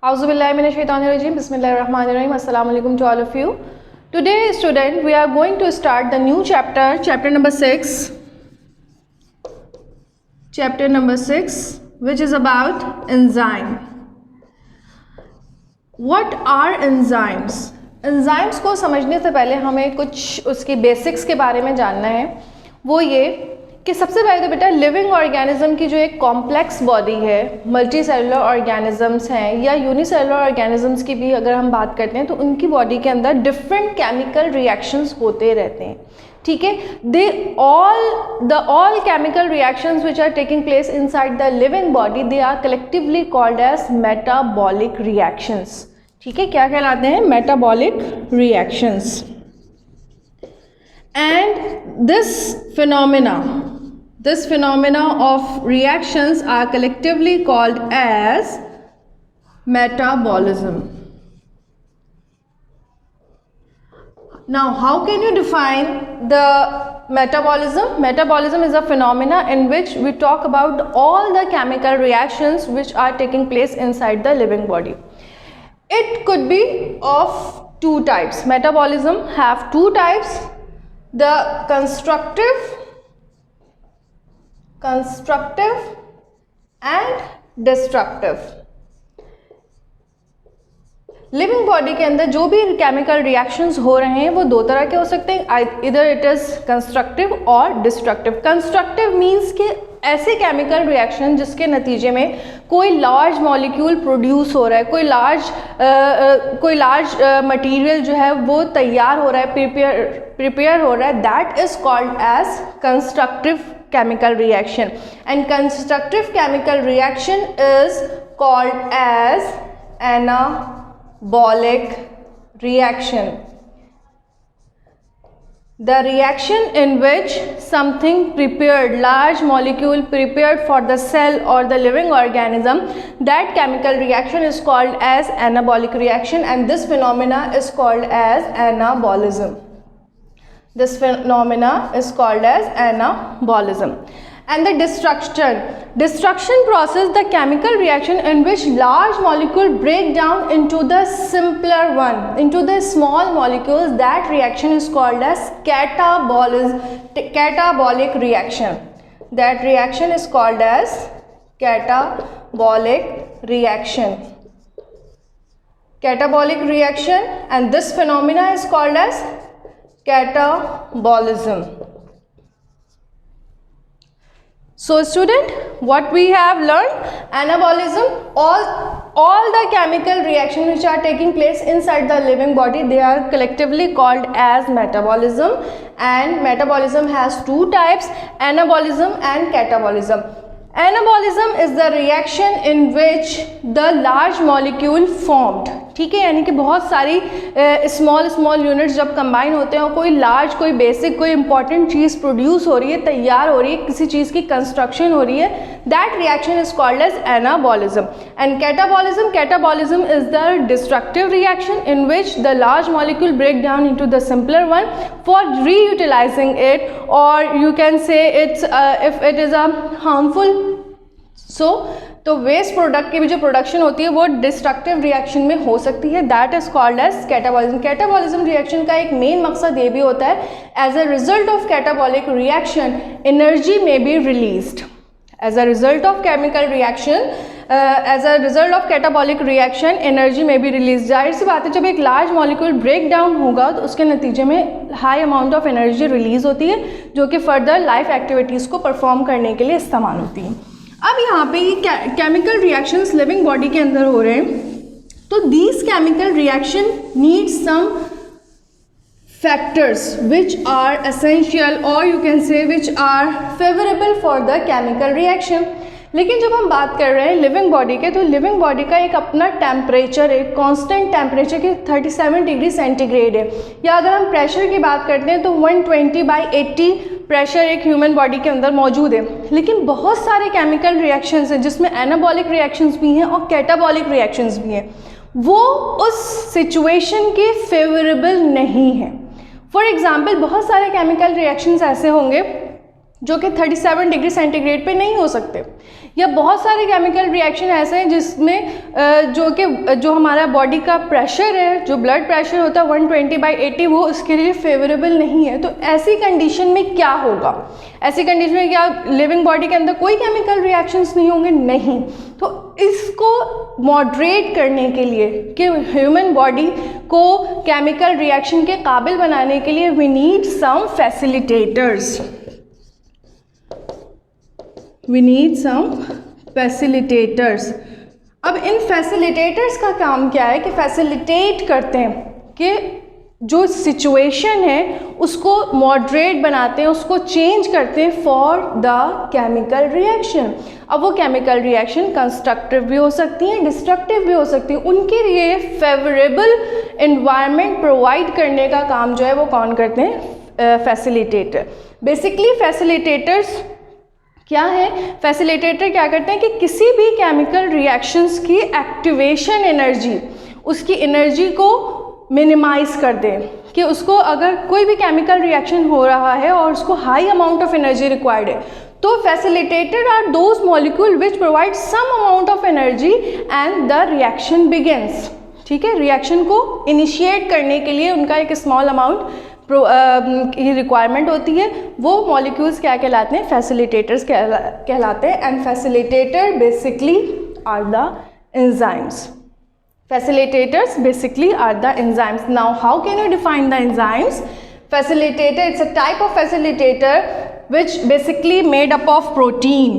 Auzubillahiminash-shaytanir-rajim. Bismillahir-rahmanir-rahim. Assalamu alaikum to all of you. Today, student, we are going to start the new chapter, chapter number 6. Chapter number 6, which is about enzyme. What are enzymes? Enzymes को समझने से पहले हमें कुछ उसकी basics के बारे में जानना है. वो ये कि सबसे पहले तो बेटा लिविंग ऑर्गेनिज्म की जो एक कॉम्प्लेक्स बॉडी है, मल्टी सेलुलर ऑर्गेनिजम्स हैं या यूनिसेलुलर ऑर्गेनिजम्स की भी अगर हम बात करते हैं तो उनकी बॉडी के अंदर डिफरेंट केमिकल रिएक्शंस होते रहते हैं. ठीक है, all chemical reactions which are taking place inside the living body, they are collectively called as metabolic reactions. ठीक है, क्या कहलाते हैं? metabolic reactions. And this phenomena of reactions are collectively called as metabolism. Now, how can you define the metabolism? Metabolism is a phenomena in which we talk about all the chemical reactions which are taking place inside the living body. It could be of two types. Metabolism have two types: the constructive and destructive. Living body के अंदर जो भी chemical reactions हो रहे हैं वो दो तरह के हो सकते हैं, इधर इट इज़ कंस्ट्रक्टिव और डिस्ट्रक्टिव. कंस्ट्रक्टिव मीन्स कि ऐसे केमिकल रिएक्शन जिसके नतीजे में कोई लार्ज मॉलिक्यूल प्रोड्यूस हो रहा है, कोई लार्ज मटेरियल जो है वो तैयार हो रहा है, प्रिपेयर हो रहा है, that is called as constructive chemical reaction. And constructive chemical reaction is called as anabolic reaction. The reaction in which something prepared, large molecule prepared for the cell or the living organism, that chemical reaction is called as anabolic reaction, and this phenomena is called as anabolism. This phenomena is called as anabolism. And the destruction process, the chemical reaction in which large molecule break down into the simpler one, into the small molecules, that reaction is called as catabolic reaction. That reaction is called as catabolic reaction. Catabolic reaction, and this phenomena is called as catabolism. So student, what we have learned, anabolism, all the chemical reactions which are taking place inside the living body, they are collectively called as metabolism, and metabolism has two types, anabolism and catabolism. Anabolism is the reaction in which the large molecule formed. ठीक है, यानी कि बहुत सारी small units जब combine होते हैं और कोई लार्ज, कोई बेसिक, कोई इंपॉर्टेंट चीज़ प्रोड्यूस हो रही है, तैयार हो रही है, किसी चीज़ की कंस्ट्रक्शन हो रही है, that reaction is called as anabolism. And catabolism is the destructive reaction in which the large molecule break down into the simpler one for reutilising it, और you can say it's if it is a harmful. तो waste product की भी जो production होती है वो destructive reaction में हो सकती है, that is called as catabolism. Catabolism reaction का एक मेन मकसद ये भी होता है, as a result of catabolic reaction energy may be released. As a result of chemical reaction, as a result of catabolic reaction energy may be release. जाहिर सी बात है, जब एक लार्ज मॉलिक्यूल ब्रेक डाउन होगा तो उसके नतीजे में high amount of energy release होती है जो कि फर्दर लाइफ एक्टिविटीज़ को परफॉर्म करने के लिए इस्तेमाल होती है. अब यहाँ पे ये केमिकल रिएक्शंस लिविंग बॉडी के अंदर हो रहे हैं, तो these chemical reaction need some factors which are essential, और you can say which are favourable for the chemical reaction. लेकिन जब हम बात कर रहे हैं लिविंग बॉडी के, तो लिविंग बॉडी का एक अपना टेम्परेचर, एक कांस्टेंट टेम्परेचर की 37 डिग्री सेंटीग्रेड है. या अगर हम प्रेशर की बात करते हैं तो 120/80 प्रेशर एक ह्यूमन बॉडी के अंदर मौजूद है. लेकिन बहुत सारे केमिकल रिएक्शंस हैं जिसमें एनाबॉलिक रिएक्शंस भी हैं और कैटाबॉलिक रिएक्शंस भी हैं, वो उस सिचुएशन के फेवरेबल नहीं हैं. फॉर एग्जाम्पल, बहुत सारे केमिकल रिएक्शंस ऐसे होंगे जो कि 37 डिग्री सेंटीग्रेड पे नहीं हो सकते, या बहुत सारे केमिकल रिएक्शन ऐसे हैं जिसमें जो हमारा बॉडी का प्रेशर है, जो ब्लड प्रेशर होता है 120/80, वो उसके लिए फेवरेबल नहीं है। तो ऐसी कंडीशन में क्या होगा? ऐसी कंडीशन में क्या लिविंग बॉडी के अंदर कोई केमिकल रिएक्शंस नहीं होंगे? नहीं। तो इसको मॉडरेट करने के लिए कि ह्यूमन बॉडी को केमिकल रिएक्शन के काबिल बनाने के लिए we need some facilitators. We need some facilitators। अब इन फैसिलिटेटर्स का काम क्या है कि फैसिलिटेट करते हैं कि जो सिचुएशन है उसको मॉडरेट बनाते हैं, उसको चेंज करते हैं फॉर द केमिकल रिएक्शन। अब वो केमिकल रिएक्शन कंस्ट्रक्टिव भी हो सकती हैं, डिस्ट्रक्टिव भी हो सकती है। उनके लिए फेवरेबल एनवायरनमेंट प्रोवाइड करने का काम जो है वो कौन करते हैं? फैसिलिटेटर। बेसिकली फैसिलिटेटर्स क्या है? फैसिलिटेटर क्या करते हैं कि किसी भी केमिकल रिएक्शंस की एक्टिवेशन एनर्जी, उसकी एनर्जी को मिनिमाइज कर दें, कि उसको अगर कोई भी केमिकल रिएक्शन हो रहा है और उसको high amount of energy required है, तो facilitator are those molecule which provide some amount of energy and the reaction begins. ठीक है, रिएक्शन को इनिशिएट करने के लिए उनका एक स्मॉल अमाउंट की रिक्वायरमेंट होती है। वो मॉलिक्यूल्स क्या कहलाते हैं? फैसिलिटेटर्स कहलाते हैं। And facilitator basically are the enzymes. Facilitators basically are the enzymes. Now how can you define the enzymes? Facilitator, it's a type of facilitator which basically made up of protein,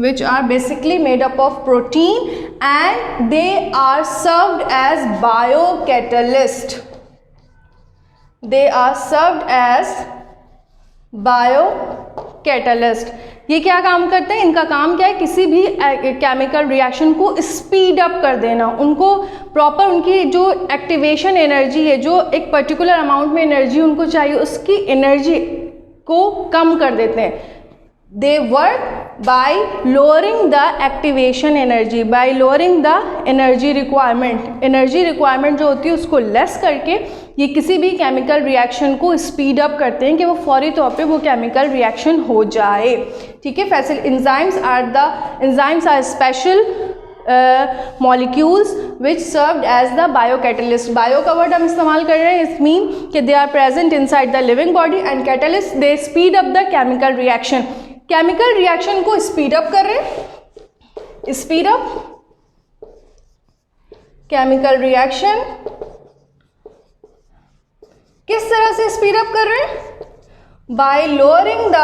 which are basically made up of protein, and they are served as biocatalyst. They are served as biocatalyst। ये क्या काम करते हैं? इनका काम क्या है? किसी भी केमिकल रिएक्शन को स्पीड अप कर देना, उनको प्रॉपर उनकी जो एक्टिवेशन एनर्जी है, जो एक पर्टिकुलर अमाउंट में एनर्जी उनको चाहिए, उसकी एनर्जी को कम कर देते हैं। They work by lowering the activation energy, bye lowering the energy requirement. Energy requirement जो होती है उसको लेस करके ये किसी भी केमिकल रिएक्शन को स्पीड अप करते हैं कि वो फौरी तौर पे वो केमिकल रिएक्शन हो जाए। ठीक है, enzymes are special molecules which served as the biocatalyst। bio का वर्ड हम इस्तेमाल कर रहे हैं, इस मीन कि they are present inside the living body and catalyst they speed up the chemical reaction। Chemical reaction को स्पीड अप कर रहे हैं, स्पीड अप केमिकल रिएक्शन किस तरह से स्पीड अप कर रहे हैं? Bye lowering the,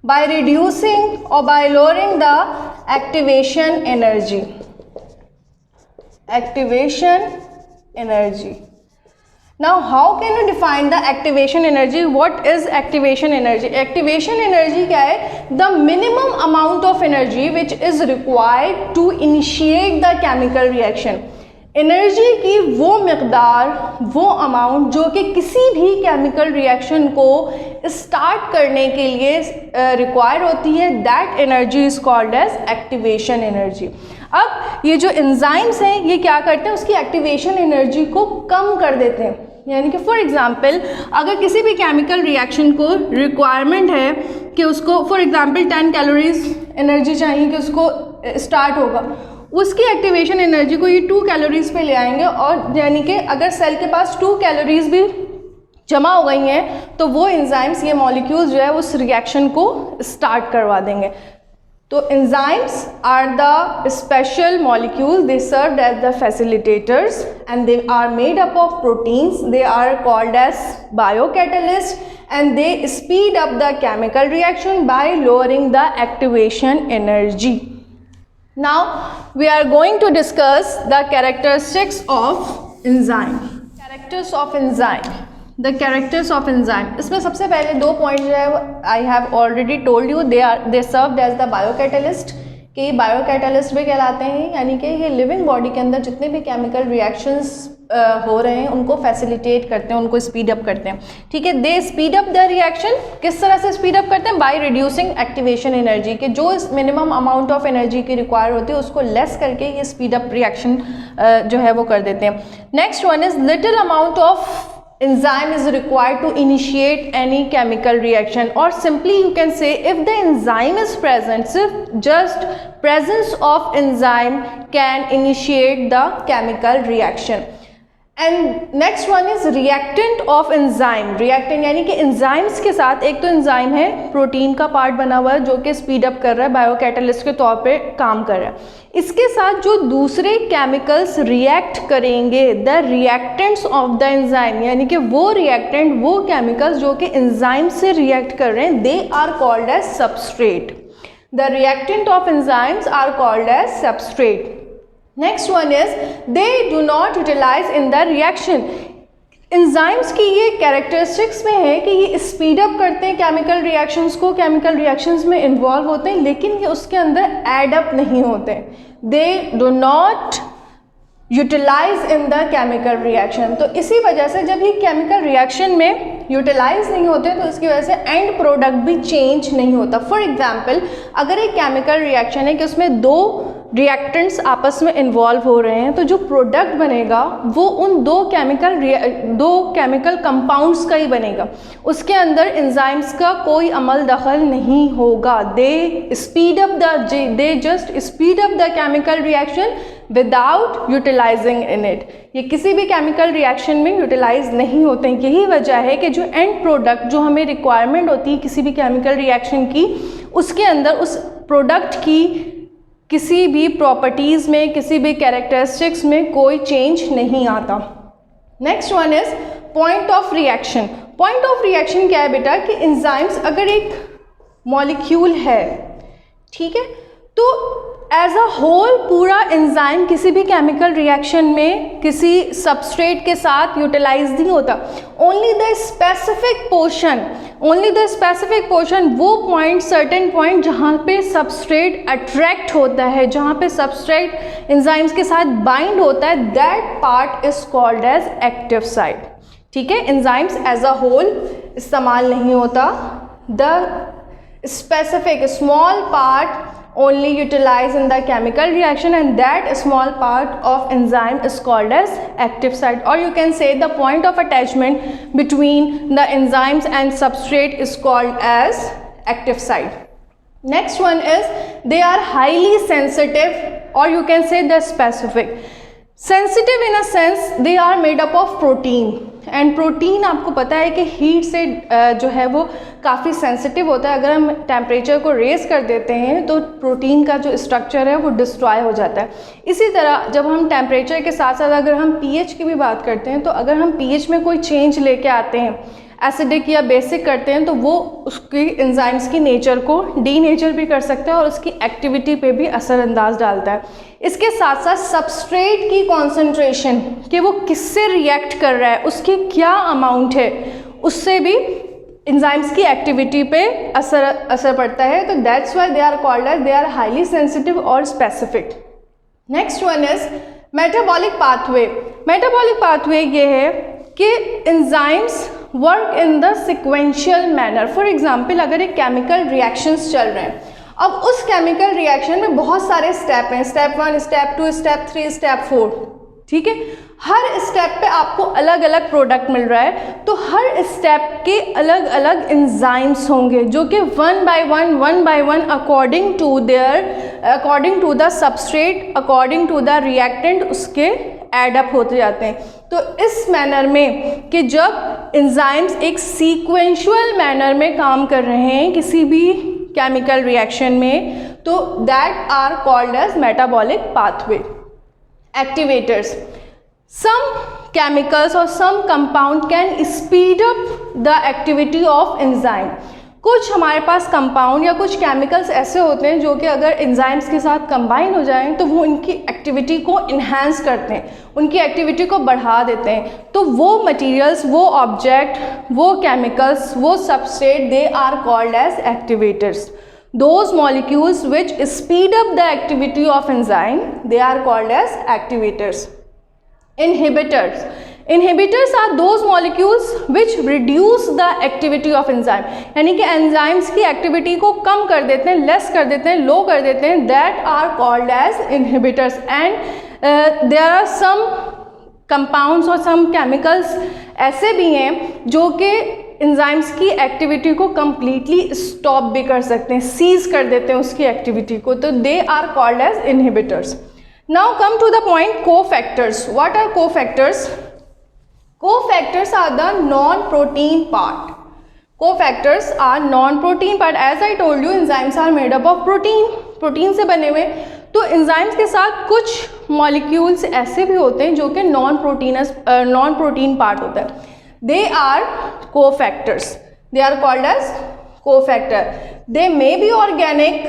by reducing or by lowering the activation energy, activation energy। Now how can you define the activation energy? What is activation energy? Activation energy क्या है? The minimum amount of energy which is required to initiate the chemical reaction। Energy की वो मकदार, वो amount जो कि किसी भी केमिकल रिएक्शन को स्टार्ट करने के लिए रिक्वायर होती है, that energy is called as activation energy. अब ये जो एंजाइम्स हैं ये क्या करते हैं? उसकी एक्टिवेशन एनर्जी को कम कर देते हैं। यानी कि फॉर एग्जांपल अगर किसी भी केमिकल रिएक्शन को रिक्वायरमेंट है कि उसको फॉर एग्जांपल 10 कैलोरीज एनर्जी चाहिए कि उसको स्टार्ट होगा, उसकी एक्टिवेशन एनर्जी को ये 2 कैलोरीज पे ले आएंगे, और यानी कि अगर सेल के पास 2 कैलोरीज भी जमा हो गई हैं तो वो एंजाइम्स, ये मॉलिक्यूल्स जो है उस रिएक्शन को स्टार्ट करवा देंगे। तो enzymes are the special molecules, they served as the facilitators and they are made up of proteins, they are called as biocatalyst and they speed up the chemical reaction by lowering the activation energy. Now we are going to discuss the characteristics of enzyme। Characters of enzyme। The characters of enzyme। इसमें सबसे पहले 2 point जो है I have already told you, they served as the biocatalyst। कि ये biocatalyst भी कहलाते हैं, यानी कि ये लिविंग बॉडी के अंदर जितने भी केमिकल रिएक्शंस हो रहे हैं उनको फैसिलिटेट करते हैं, उनको स्पीड अप करते हैं। ठीक है, दे स्पीड अप द रिएक्शन। किस तरह से स्पीड अप करते हैं? बाय रिड्यूसिंग एक्टिवेशन एनर्जी, कि जो मिनिमम अमाउंट ऑफ एनर्जी की रिक्वायर होती है उसको लेस करके ये स्पीड अप रिएक्शन जो है वो कर देते हैं। Next one is little amount of enzyme is required to initiate any chemical reaction, or simply you can say if the enzyme is present, just presence of enzyme can initiate the chemical reaction. And next one is reactant of enzyme. reactant यानी कि enzymes के साथ एक तो enzyme है, protein का part बना हुआ है जो कि स्पीड अप कर रहा है, बायोकैटलिस्ट के तौर पे काम कर रहा है, इसके साथ जो दूसरे केमिकल्स रिएक्ट करेंगे, the reactants of the enzyme, यानी कि वो रिएक्टेंट, वो केमिकल्स जो कि एंजाइम से रिएक्ट कर रहे हैं, they are called as substrate. The reactant of enzymes are called as substrate. Next one is they do not utilize in the reaction. Enzymes की ये कैरेक्टरिस्टिक्स में है कि ये स्पीड अप करते हैं केमिकल रिएक्शंस को, केमिकल रिएक्शंस में इन्वॉल्व होते हैं, लेकिन ये उसके अंदर एड अप नहीं होते. They do not utilize in the chemical reaction. तो इसी वजह से जब ये केमिकल रिएक्शन में यूटिलाइज नहीं होते तो इसकी वजह से एंड प्रोडक्ट भी चेंज नहीं होता. फॉर एग्जाम्पल, अगर एक केमिकल रिएक्शन है कि उसमें दो रिएक्टेंट्स आपस में इन्वॉल्व हो रहे हैं, तो जो प्रोडक्ट बनेगा वो उन दो केमिकल कंपाउंड्स का ही बनेगा, उसके अंदर एंजाइम्स का कोई अमल दखल नहीं होगा. They just speed up the chemical reaction without utilizing in it. ये किसी भी केमिकल रिएक्शन में यूटिलाइज नहीं होते हैं. यही वजह है कि जो एंड प्रोडक्ट, जो हमें रिक्वायरमेंट होती है किसी भी केमिकल रिएक्शन की, उसके अंदर उस प्रोडक्ट की किसी भी प्रॉपर्टीज़ में, किसी भी कैरेक्टरिस्टिक्स में कोई चेंज नहीं आता. Next one is point of reaction. Point of reaction क्या है बेटा कि एंजाइम्स, अगर एक मॉलिक्यूल है, ठीक है, तो एज अ होल पूरा एंजाइम किसी भी केमिकल रिएक्शन में किसी सबस्ट्रेट के साथ यूटिलाइज नहीं होता. ओनली द स्पेसिफिक पोर्शन, वो पॉइंट, सर्टेन पॉइंट जहाँ पे सबस्ट्रेट अट्रैक्ट होता है, जहाँ पे सबस्ट्रेट एंजाइम्स के साथ बाइंड होता है, that part is called as active site. ठीक है, एंजाइम्स एज अ होल इस्तेमाल नहीं होता. The specific small part only utilized in the chemical reaction, and that small part of enzyme is called as active site, or you can say the point of attachment between the enzymes and substrate is called as active site. Next one is they are highly sensitive, or you can say the specific. Sensitive in a sense they are made up of protein, and protein आपको पता है कि heat से जो है वो काफ़ी sensitive होता है. अगर हम टेम्परेचर को रेज कर देते हैं तो प्रोटीन का जो स्ट्रक्चर है वो डिस्ट्रॉय हो जाता है. इसी तरह जब हम टेम्परेचर के साथ साथ अगर हम पीएच की भी बात करते हैं, तो अगर हम पीएच में कोई चेंज लेके आते हैं, एसिडिक या बेसिक करते हैं, तो वो उसकी एंजाइम्स की नेचर को डीनेचर भी कर सकता है और उसकी एक्टिविटी पे भी असरअंदाज डालता है. इसके साथ साथ सबस्ट्रेट की कॉन्सेंट्रेशन, कि वो किससे रिएक्ट कर रहा है, उसकी क्या अमाउंट है, उससे भी एंजाइम्स की एक्टिविटी पे असर पड़ता है. तो that's why they are called as, they are highly sensitive और specific. Next one is metabolic pathway. Metabolic pathway ये है कि enzymes work in the sequential manner. For example, अगर एक केमिकल रिएक्शंस चल रहे हैं, अब उस केमिकल रिएक्शन में बहुत सारे स्टेप हैं, स्टेप 1, स्टेप 2, स्टेप 3, स्टेप 4, ठीक है. हर स्टेप पे आपको अलग अलग प्रोडक्ट मिल रहा है, तो हर स्टेप के अलग अलग एंजाइम्स होंगे जो कि one by one according to the substrate, according to the reactant उसके एड अप होते जाते हैं. तो इस मैनर में कि जब एंजाइम्स एक सीक्वेंशियल मैनर में काम कर रहे हैं किसी भी केमिकल रिएक्शन में, तो that are called as metabolic pathway. Activators. Some chemicals or some compound can speed up the activity of enzyme. कुछ हमारे पास कंपाउंड या कुछ केमिकल्स ऐसे होते हैं जो कि अगर एंजाइम्स के साथ कंबाइन हो जाएं तो वो उनकी एक्टिविटी को इन्हांस करते हैं, उनकी एक्टिविटी को बढ़ा देते हैं. तो वो मटेरियल्स, वो ऑब्जेक्ट, वो केमिकल्स, वो substrate, they are called as activators. Those molecules which speed up the activity of enzyme, they are called as activators. Inhibitors. Inhibitors are those molecules which reduce the activity of enzyme. यानी कि enzymes की activity को कम कर देते हैं, less कर देते हैं, low कर देते हैं. That are called as inhibitors. And there are some compounds और सम केमिकल्स ऐसे भी हैं जो कि एंजाइम्स की एक्टिविटी को कम्प्लीटली स्टॉप भी कर सकते हैं, सीज कर देते हैं उसकी एक्टिविटी को, तो they are called as inhibitors. Now come to the point cofactors. What are cofactors? Cofactors are the non-protein part. Cofactors are non-protein part. As I told you, enzymes are made up of protein. Protein से बने हुए. तो enzymes के साथ कुछ molecules ऐसे भी होते हैं जो कि नॉन प्रोटीन पार्ट होता है. They are cofactors. They are called as cofactor. They may be organic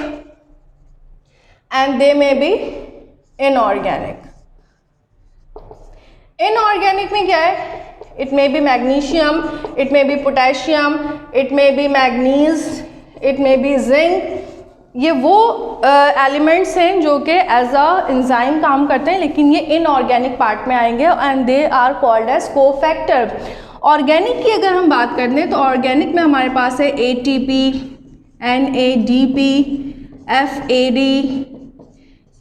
and they may be inorganic. Inorganic में क्या है? It may be magnesium, it may be potassium, it may be manganese, it may be zinc. ये वो elements हैं जो कि as a enzyme काम करते हैं, लेकिन ये इनऑर्गेनिक पार्ट में आएंगे and they are called as cofactor. Organic की अगर हम बात करते हैं तो ऑर्गेनिक में हमारे पास है ATP, NADP, FAD.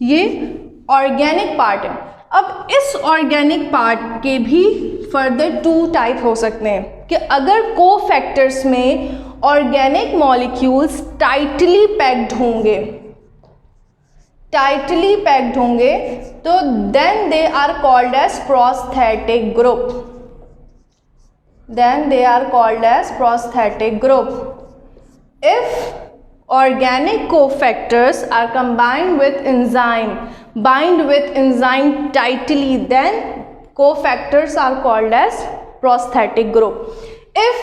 ये ऑर्गेनिक पार्ट है. अब इस ऑर्गेनिक पार्ट के भी फर्दर 2 टाइप हो सकते हैं कि अगर कोफैक्टर्स में ऑर्गेनिक मॉलिक्यूल्स टाइटली पैक्ड होंगे तो then they are called as prosthetic group. If organic cofactors are combined with bind with enzyme tightly, then cofactors are called as prosthetic group. If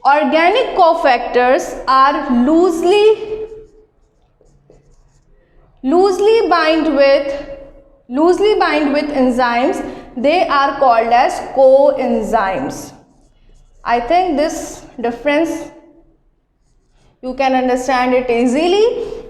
organic cofactors are loosely bind with enzymes, they are called as coenzymes. I think this difference you can understand it easily.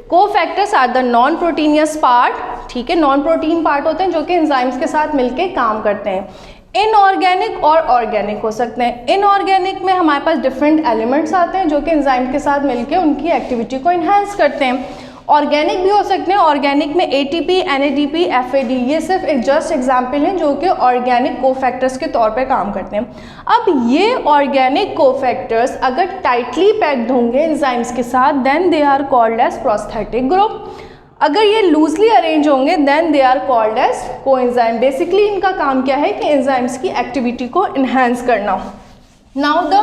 Cofactors are the non proteinous part. ठीक है, non protein part होते हैं जो कि enzymes के साथ मिलके काम करते हैं. इनऑर्गेनिक और ऑर्गेनिक हो सकते हैं. इनऑर्गेनिक में हमारे पास डिफरेंट एलिमेंट्स आते हैं जो कि एंजाइम के साथ मिलके उनकी एक्टिविटी को इन्हांस करते हैं. ऑर्गेनिक भी हो सकते हैं. ऑर्गेनिक में ATP, NADP, FAD ये सिर्फ एक जस्ट एग्जाम्पल हैं जो कि ऑर्गेनिक कोफैक्टर्स के तौर पे काम करते हैं. अब ये ऑर्गेनिक कोफैक्टर्स अगर टाइटली पैक्ड होंगे एंजाइम्स के साथ, then they are called as prosthetic group. अगर ये लूजली अरेंज होंगे then they are called as coenzyme. Basically इनका काम क्या है कि एंजाइम्स की एक्टिविटी को इन्हांस करना. Now the